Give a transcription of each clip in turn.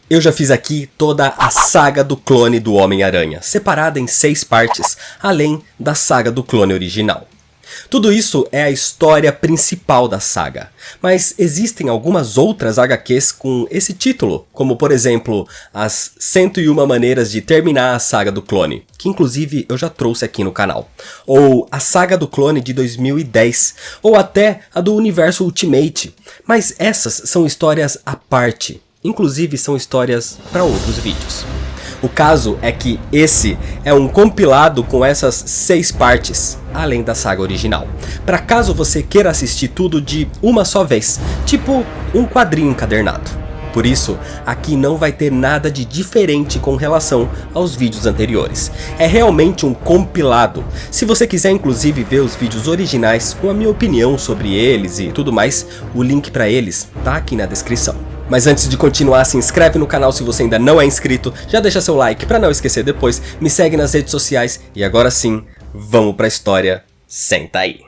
Eu já fiz aqui toda a saga do clone do Homem-Aranha, separada em 6 partes, além da saga do clone original. Tudo isso é a história principal da saga, mas existem algumas outras HQs com esse título, como por exemplo, as 101 maneiras de terminar a saga do clone, que inclusive eu já trouxe aqui no canal, ou a saga do clone de 2010, ou até a do universo Ultimate, mas essas são histórias à parte, inclusive são histórias para outros vídeos. O caso é que esse é um compilado com essas 6 partes, além da saga original, para caso você queira assistir tudo de uma só vez, tipo um quadrinho encadernado. Por isso, aqui não vai ter nada de diferente com relação aos vídeos anteriores. É realmente um compilado. Se você quiser inclusive ver os vídeos originais com a minha opinião sobre eles e tudo mais, o link para eles tá aqui na descrição. Mas antes de continuar, se inscreve no canal se você ainda não é inscrito, já deixa seu like para não esquecer depois, me segue nas redes sociais e agora sim, vamos pra história, senta aí.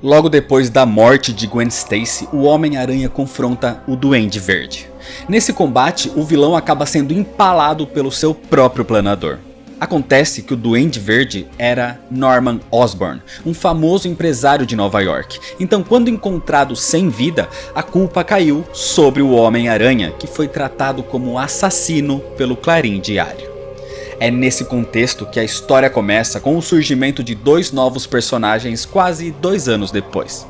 Logo depois da morte de Gwen Stacy, o Homem-Aranha confronta o Duende Verde. Nesse combate, o vilão acaba sendo empalado pelo seu próprio planador. Acontece que o Duende Verde era Norman Osborn, um famoso empresário de Nova York. Então, quando encontrado sem vida, a culpa caiu sobre o Homem-Aranha, que foi tratado como assassino pelo Clarim Diário. É nesse contexto que a história começa com o surgimento de 2 novos personagens quase 2 anos depois.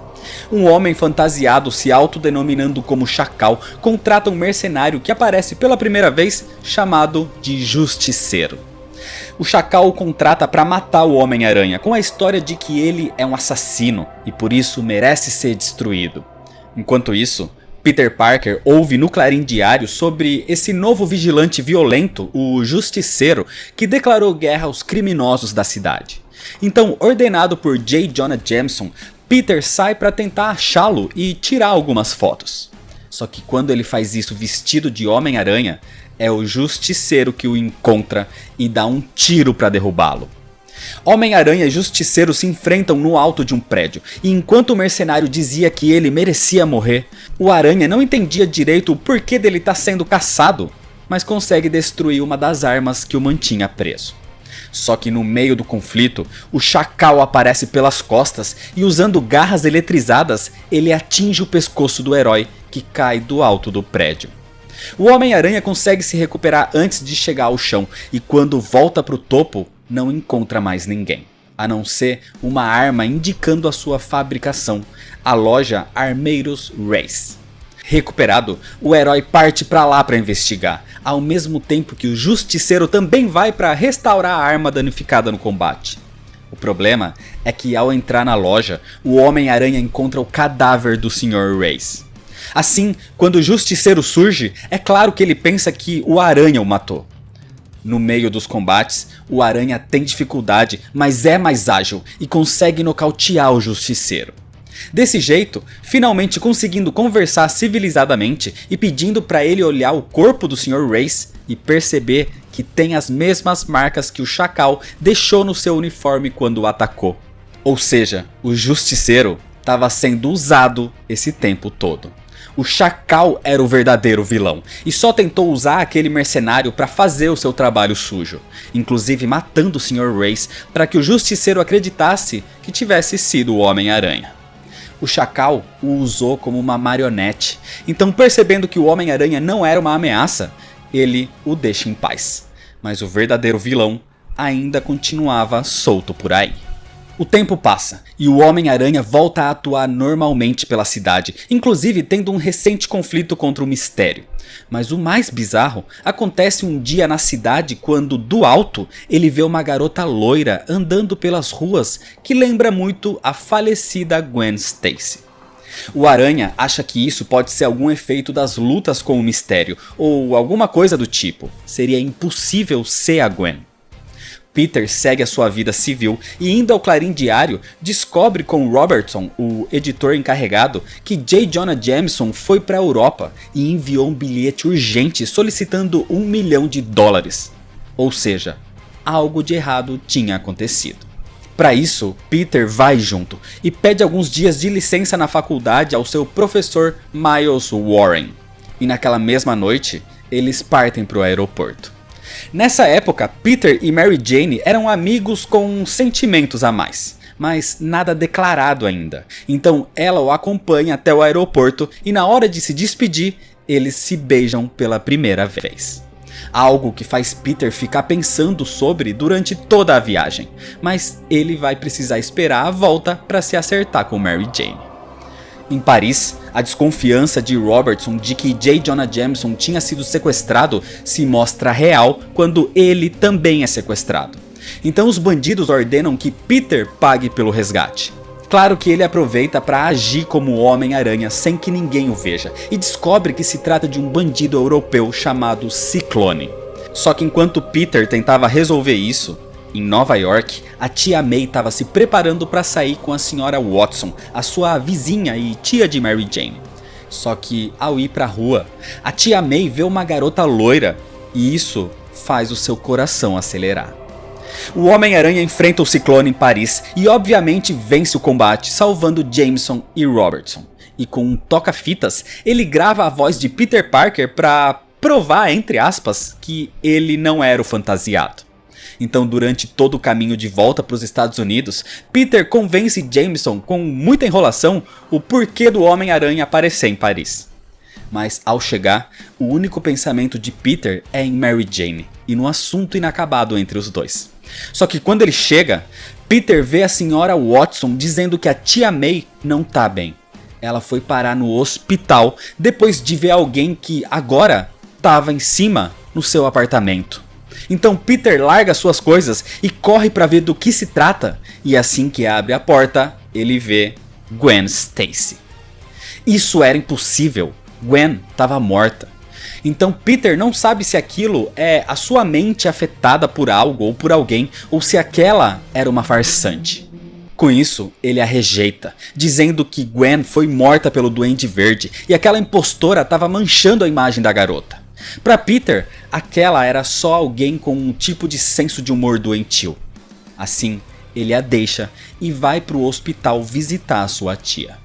Um homem fantasiado se autodenominando como Chacal contrata um mercenário que aparece pela primeira vez chamado de Justiceiro. O Chacal o contrata para matar o Homem-Aranha com a história de que ele é um assassino e por isso merece ser destruído. Enquanto isso, Peter Parker ouve no Clarim Diário sobre esse novo vigilante violento, o Justiceiro, que declarou guerra aos criminosos da cidade. Então, ordenado por J. Jonah Jameson, Peter sai para tentar achá-lo e tirar algumas fotos. Só que quando ele faz isso vestido de Homem-Aranha, é o Justiceiro que o encontra e dá um tiro para derrubá-lo. Homem-Aranha e Justiceiro se enfrentam no alto de um prédio, e enquanto o mercenário dizia que ele merecia morrer, o Aranha não entendia direito o porquê dele estar sendo caçado, mas consegue destruir uma das armas que o mantinha preso. Só que no meio do conflito, o Chacal aparece pelas costas e usando garras eletrizadas, ele atinge o pescoço do herói que cai do alto do prédio. O Homem-Aranha consegue se recuperar antes de chegar ao chão e quando volta para o topo, não encontra mais ninguém, a não ser uma arma indicando a sua fabricação, a loja Armeiros Race. Recuperado, o herói parte para lá para investigar, ao mesmo tempo que o Justiceiro também vai para restaurar a arma danificada no combate. O problema é que ao entrar na loja, o Homem-Aranha encontra o cadáver do Sr. Race. Assim, quando o Justiceiro surge, é claro que ele pensa que o Aranha o matou. No meio dos combates, o Aranha tem dificuldade, mas é mais ágil e consegue nocautear o Justiceiro. Desse jeito, finalmente conseguindo conversar civilizadamente e pedindo para ele olhar o corpo do Sr. Race e perceber que tem as mesmas marcas que o Chacal deixou no seu uniforme quando o atacou. Ou seja, o Justiceiro estava sendo usado esse tempo todo. O Chacal era o verdadeiro vilão e só tentou usar aquele mercenário para fazer o seu trabalho sujo, inclusive matando o Sr. Race para que o Justiceiro acreditasse que tivesse sido o Homem-Aranha. O Chacal o usou como uma marionete, então percebendo que o Homem-Aranha não era uma ameaça, ele o deixa em paz. Mas o verdadeiro vilão ainda continuava solto por aí. O tempo passa e o Homem-Aranha volta a atuar normalmente pela cidade, inclusive tendo um recente conflito contra o Mistério. Mas o mais bizarro acontece um dia na cidade quando, do alto, ele vê uma garota loira andando pelas ruas que lembra muito a falecida Gwen Stacy. O Aranha acha que isso pode ser algum efeito das lutas com o Mistério ou alguma coisa do tipo. Seria impossível ser a Gwen. Peter segue a sua vida civil e indo ao Clarim Diário, descobre com Robertson, o editor encarregado, que J. Jonah Jameson foi para a Europa e enviou um bilhete urgente solicitando $1 milhão. Ou seja, algo de errado tinha acontecido. Para isso, Peter vai junto e pede alguns dias de licença na faculdade ao seu professor Miles Warren. E naquela mesma noite, eles partem para o aeroporto. Nessa época, Peter e Mary Jane eram amigos com sentimentos a mais, mas nada declarado ainda. Então ela o acompanha até o aeroporto e na hora de se despedir, eles se beijam pela primeira vez. Algo que faz Peter ficar pensando sobre durante toda a viagem, mas ele vai precisar esperar a volta para se acertar com Mary Jane. Em Paris, a desconfiança de Robertson de que J. Jonah Jameson tinha sido sequestrado se mostra real quando ele também é sequestrado. Então os bandidos ordenam que Peter pague pelo resgate. Claro que ele aproveita para agir como Homem-Aranha sem que ninguém o veja e descobre que se trata de um bandido europeu chamado Ciclone. Só que enquanto Peter tentava resolver isso, em Nova York, a tia May estava se preparando para sair com a senhora Watson, a sua vizinha e tia de Mary Jane. Só que ao ir para a rua, a tia May vê uma garota loira e isso faz o seu coração acelerar. O Homem-Aranha enfrenta o Ciclone em Paris e obviamente vence o combate, salvando Jameson e Robertson. E com um toca-fitas, ele grava a voz de Peter Parker para provar, entre aspas, que ele não era o fantasiado. Então durante todo o caminho de volta para os Estados Unidos, Peter convence Jameson com muita enrolação o porquê do Homem-Aranha aparecer em Paris. Mas ao chegar, o único pensamento de Peter é em Mary Jane e no assunto inacabado entre os dois. Só que quando ele chega, Peter vê a senhora Watson dizendo que a tia May não tá bem. Ela foi parar no hospital depois de ver alguém que agora estava em cima no seu apartamento. Então Peter larga suas coisas e corre para ver do que se trata, e assim que abre a porta, ele vê Gwen Stacy. Isso era impossível, Gwen estava morta. Então Peter não sabe se aquilo é a sua mente afetada por algo ou por alguém, ou se aquela era uma farsante. Com isso, ele a rejeita, dizendo que Gwen foi morta pelo Duende Verde e aquela impostora estava manchando a imagem da garota. Para Peter, aquela era só alguém com um tipo de senso de humor doentio. Assim, ele a deixa e vai para o hospital visitar a sua tia.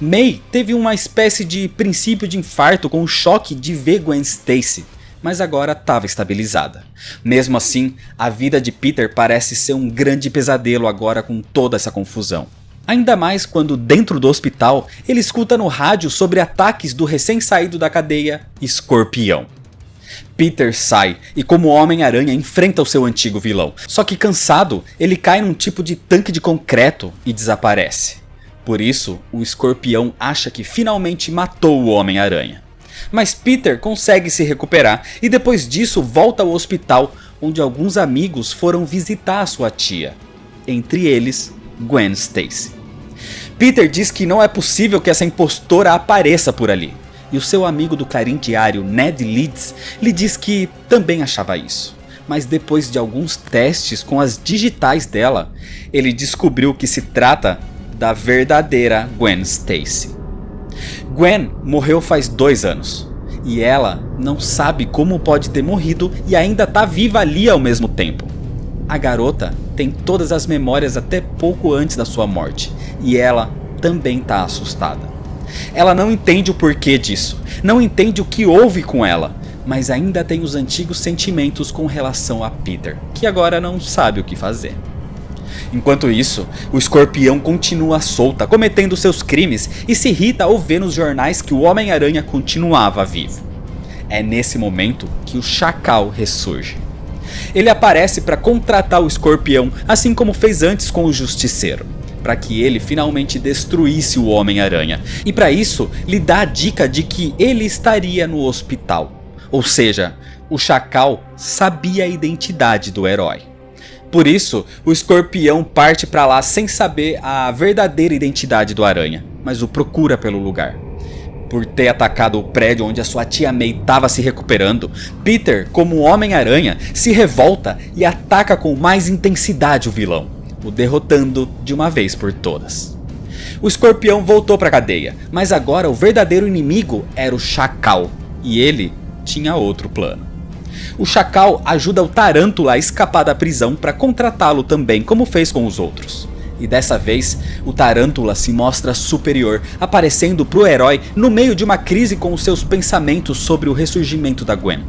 May teve uma espécie de princípio de infarto com o choque de ver Gwen Stacy, mas agora estava estabilizada. Mesmo assim, a vida de Peter parece ser um grande pesadelo agora com toda essa confusão. Ainda mais quando dentro do hospital ele escuta no rádio sobre ataques do recém-saído da cadeia Escorpião. Peter sai e como Homem-Aranha enfrenta o seu antigo vilão, só que cansado ele cai num tipo de tanque de concreto e desaparece. Por isso, o Escorpião acha que finalmente matou o Homem-Aranha. Mas Peter consegue se recuperar e depois disso volta ao hospital, onde alguns amigos foram visitar a sua tia. Entre eles, Gwen Stacy. Peter diz que não é possível que essa impostora apareça por ali. E o seu amigo do Clarim Diário, Ned Leeds, lhe diz que também achava isso. Mas depois de alguns testes com as digitais dela, ele descobriu que se trata da verdadeira Gwen Stacy. Gwen morreu faz 2 anos. E ela não sabe como pode ter morrido e ainda tá viva ali ao mesmo tempo. A garota tem todas as memórias até pouco antes da sua morte. E ela também tá assustada. Ela não entende o porquê disso. Não entende o que houve com ela. Mas ainda tem os antigos sentimentos com relação a Peter, que agora não sabe o que fazer. Enquanto isso, o Escorpião continua solta, cometendo seus crimes e se irrita ao ver nos jornais que o Homem-Aranha continuava vivo. É nesse momento que o Chacal ressurge. Ele aparece para contratar o Escorpião, assim como fez antes com o Justiceiro, para que ele finalmente destruísse o Homem-Aranha. E para isso, lhe dá a dica de que ele estaria no hospital. Ou seja, o Chacal sabia a identidade do herói. Por isso, o Escorpião parte para lá sem saber a verdadeira identidade do Aranha, mas o procura pelo lugar. Por ter atacado o prédio onde a sua tia May estava se recuperando, Peter, como Homem-Aranha, se revolta e ataca com mais intensidade o vilão, o derrotando de uma vez por todas. O Escorpião voltou para a cadeia, mas agora o verdadeiro inimigo era o Chacal, e ele tinha outro plano. O Chacal ajuda o Tarântula a escapar da prisão para contratá-lo também, como fez com os outros. E dessa vez, o Tarântula se mostra superior, aparecendo pro herói no meio de uma crise com os seus pensamentos sobre o ressurgimento da Gwen.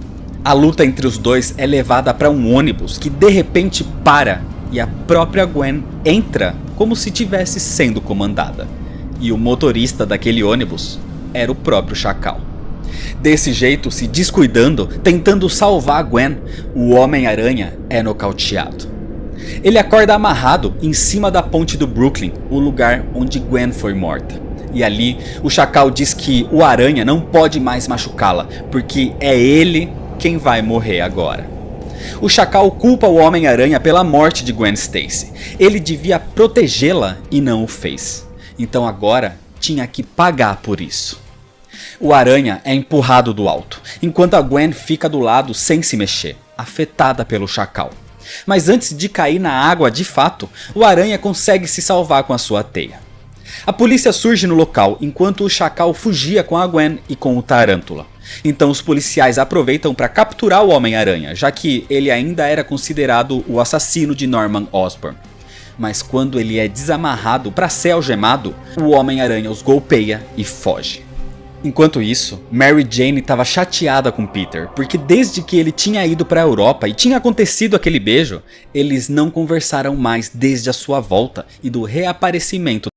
A luta entre os dois é levada para um ônibus que de repente para e a própria Gwen entra como se estivesse sendo comandada. E o motorista daquele ônibus era o próprio Chacal. Desse jeito, se descuidando, tentando salvar a Gwen, o Homem-Aranha é nocauteado. Ele acorda amarrado em cima da ponte do Brooklyn, o lugar onde Gwen foi morta. E ali, o Chacal diz que o Aranha não pode mais machucá-la, porque é ele quem vai morrer agora. O Chacal culpa o Homem-Aranha pela morte de Gwen Stacy. Ele devia protegê-la e não o fez. Então agora tinha que pagar por isso. O Aranha é empurrado do alto, enquanto a Gwen fica do lado sem se mexer, afetada pelo Chacal. Mas antes de cair na água de fato, o Aranha consegue se salvar com a sua teia. A polícia surge no local enquanto o Chacal fugia com a Gwen e com o Tarântula. Então os policiais aproveitam para capturar o Homem-Aranha, já que ele ainda era considerado o assassino de Norman Osborn. Mas quando ele é desamarrado para ser algemado, o Homem-Aranha os golpeia e foge. Enquanto isso, Mary Jane estava chateada com Peter, porque desde que ele tinha ido para a Europa e tinha acontecido aquele beijo, eles não conversaram mais desde a sua volta e do reaparecimento